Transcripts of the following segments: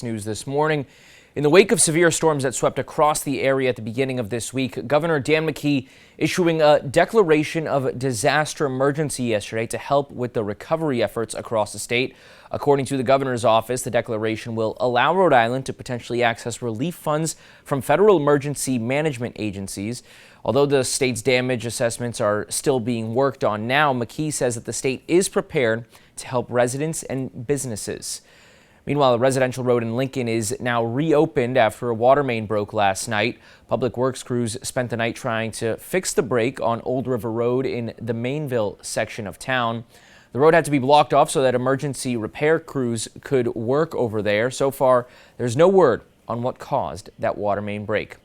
News this morning. In the wake of severe storms that swept across the area at the beginning of this week, Governor Dan McKee issuing a declaration of disaster emergency yesterday to help with the recovery efforts across the state. According to the governor's office, the declaration will allow Rhode Island to potentially access relief funds from federal emergency management agencies. Although the state's damage assessments are still being worked on now, McKee says that the state is prepared to help residents and businesses. Meanwhile, a residential road in Lincoln is now reopened after a water main broke last night. Public Works crews spent the night trying to fix the break on Old River Road in the Mainville section of town. The road had to be blocked off so that emergency repair crews could work over there. So far, there's no word on what caused that water main break.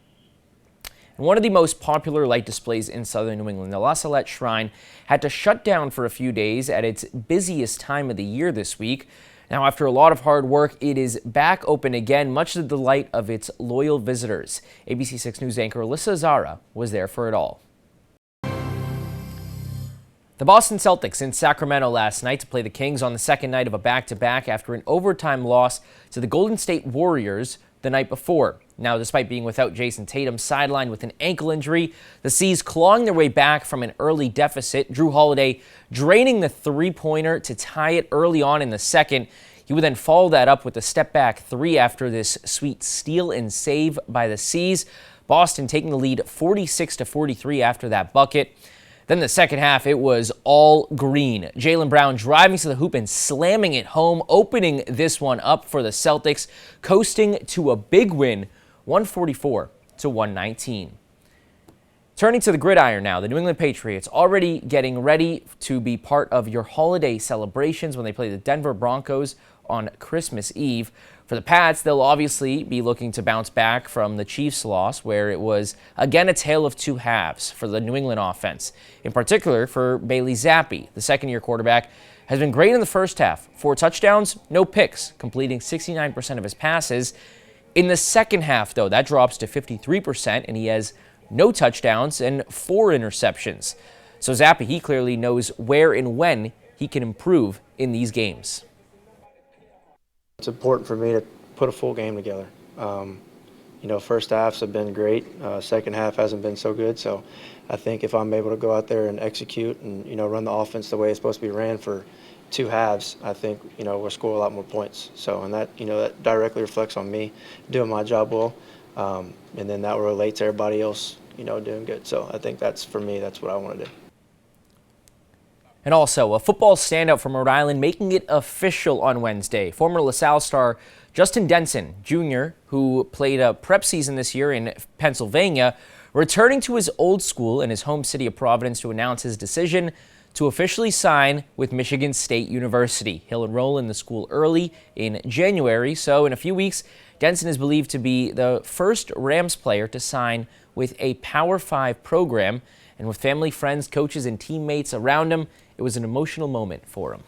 And one of the most popular light displays in southern New England, the La Salette Shrine, had to shut down for a few days at its busiest time of the year this week. Now, after a lot of hard work, it is back open again, much to the delight of its loyal visitors. ABC 6 News anchor Alyssa Zara was there for it all. The Boston Celtics in Sacramento last night to play the Kings on the second night of a back-to-back after an overtime loss to the Golden State Warriors the night before. Now, despite being without Jason Tatum, sidelined with an ankle injury, the C's clawing their way back from an early deficit. Drew Holiday draining the three-pointer to tie it early on in the second. He would then follow that up with a step-back three after this sweet steal and save by the C's. Boston taking the lead 46-43 after that bucket. Then the second half, it was all green. Jaylen Brown driving to the hoop and slamming it home, opening this one up for the Celtics, coasting to a big win, 144-119. Turning to the gridiron now, the New England Patriots already getting ready to be part of your holiday celebrations when they play the Denver Broncos on Christmas Eve. For the Pats, they'll obviously be looking to bounce back from the Chiefs' loss, where it was again a tale of two halves for the New England offense. In particular, for Bailey Zappi, the second-year quarterback, has been great in the first half. 4 touchdowns, no picks, completing 69% of his passes. In the second half, though, that drops to 53%, and he has no touchdowns and 4 interceptions. So Zappi, he clearly knows where and when he can improve in these games. It's important for me to put a full game together. First halves have been great. Second half hasn't been so good. So I think if I'm able to go out there and execute and, run the offense the way it's supposed to be ran for 2 halves, I think, we'll score a lot more points. So, and that, that directly reflects on me doing my job well. And then that will relate to everybody else, doing good. So I think that's, for me, that's what I want to do. And also, a football standout from Rhode Island making it official on Wednesday. Former LaSalle star Justin Denson, Jr., who played a prep season this year in Pennsylvania, returning to his old school in his home city of Providence to announce his decision to officially sign with Michigan State University. He'll enroll in the school early in January, so in a few weeks, Denson is believed to be the first Rams player to sign with a Power 5 program. And with family, friends, coaches, and teammates around him, it was an emotional moment for him.